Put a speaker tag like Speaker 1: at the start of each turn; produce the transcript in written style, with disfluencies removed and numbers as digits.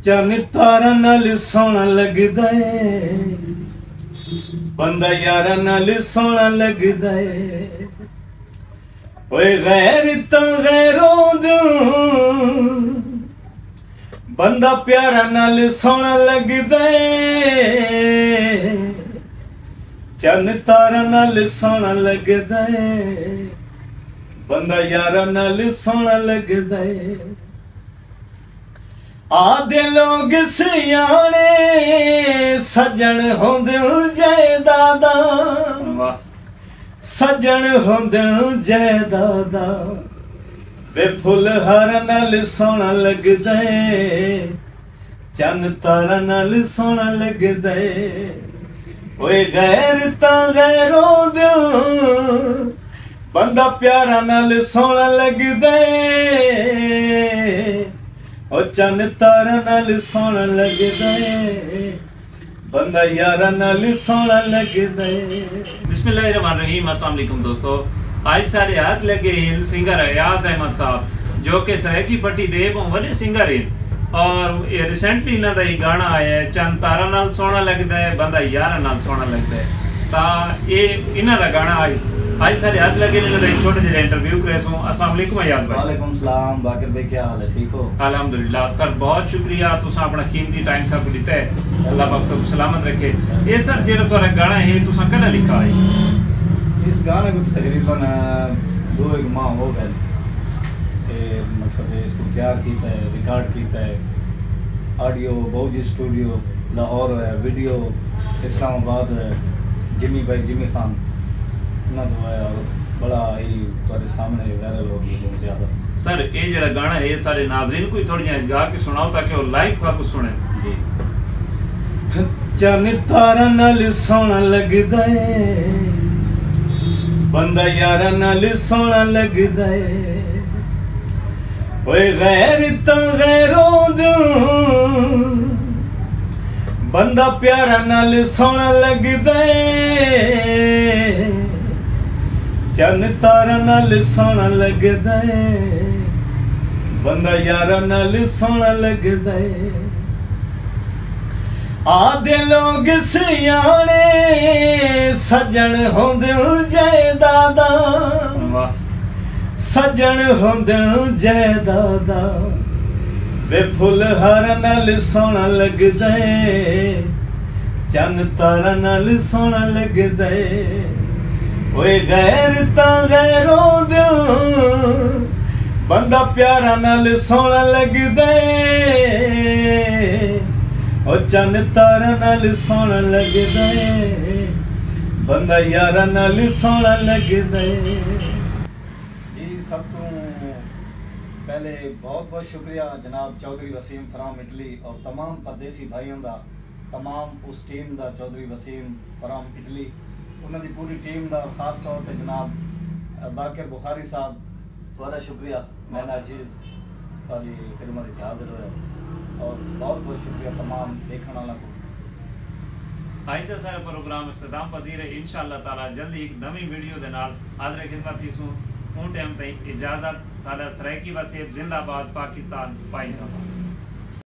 Speaker 1: चन तारा नाल सोना लगदा है, बंदा यारा नाल सोना लगदा है। ओए गैर तो गैरों दू बंदा प्यारा नाल सोना लगदा है। चन तारा नाल सोना लगदा है, बंदा यारा नाल सोना लगदा है। आदे लोग सियाने सजन होंदे जायदादा, सजन होंदे जायदादा। वे फुल हार नाल सोना लगदा है, चन तारा नाल सोना लगदा है। ओए गैर ता गैरों दू बंदा प्यारा नाल सोना लगदा है। ओ चन तारा नाल सोना लगदा है, बंदा यारा नाल सोना लगदा है।
Speaker 2: बिस्मिल्लाहिर्रहमानिर्रहीम। अस्सलाम वालेकुम दोस्तों, आज साढ़े हाथ लगे सिंगर अयाज अहमद साहब जो कि सरायकी पट्टी दे वड्डे सिंगर हैं और रिसेंटली इन्हां दा गाना आया है चन तारा नाल सोना लगदा है, बंदा यारा नाल सोना लगदा है। ता ये इन्हां दा गाना आज सारे हाथ लगे ने एक छोटे जे इंटरव्यू करे सो। अस्सलाम वालेकुम अयाज भाई।
Speaker 1: वालेकुम सलाम बाकिर भाई, क्या हाल है? ठीक हो?
Speaker 2: अल्हम्दुलिल्लाह सर, बहुत शुक्रिया तुसा अपना कीमती टाइम सब दिता है। अल्लाह पाक तो सलामत रखे। ये सर जेड़ा तोरा गाना है तुसा कदा लिखा है?
Speaker 1: इस गाने को तकरीबन 2-1 माह हो गए कि मतलब इसको तैयार किया है, रिकॉर्ड किया है। ऑडियो बहुजी स्टूडियो लाहौर है, वीडियो इस्लामाबाद है, जिमी भाई जिमी खान ना तो है और बड़ा ही तुम्हारे सामने वायरल हो गया बहुत ज़्यादा।
Speaker 2: सर ये जड़ा गाना है ये सारे नाज़रीन को थोड़ी गा के सुनाओ ताकि वो लाइव था कुछ सुने
Speaker 1: जी। चन तारा नाल सोना लगदा है, बंदा यारा नाल सोना लगदा है। ओए गैर तो गैरों दू बंदा प्यारा नाल सोना लगदा है। चन तारा नाल सोना लगदा है, बंदा यारा नाल सोना लगदा है। आदे लोग सियाने सजन होंदे जायदादा, सजन होंदे जायदादा। वे फुल हार नाल सोना लगदा है, चन तारा नाल सोना लगदा है। ओए गैर ता गैरों दू बंदा प्यारा नाल सोना लगदा है। ओ चन तारा नाल सोना लगदा है, बंदा यारा नाल सोना लगदा है। जी सब तो पहले बहुत बहुत शुक्रिया जनाब चौधरी वसीम फ्राम इटली और तमाम परदेसी भाइयों का, तमाम उस टीम का चौधरी वसीम फ्राम इटली उन्होंने पूरी टीम का और खास तौर पर जनाब बाकिर बुखारी साहब थोड़ा शुक्रिया। मैंने अजीज सारी खिदमत से हाजिर होया और बहुत बहुत शुक्रिया तमाम देखने वालों को।
Speaker 2: आइंदा सारा प्रोग्राम इख्तिताम पजीर है इंशाअल्लाह ताला जल्दी एक नवी वीडियो दे नाल हाजिर खिदमत थीसूं। उन टाइम तई इजाजत। साडा सरायकी वसीयत जिंदाबाद, पाकिस्तान पाइंदा।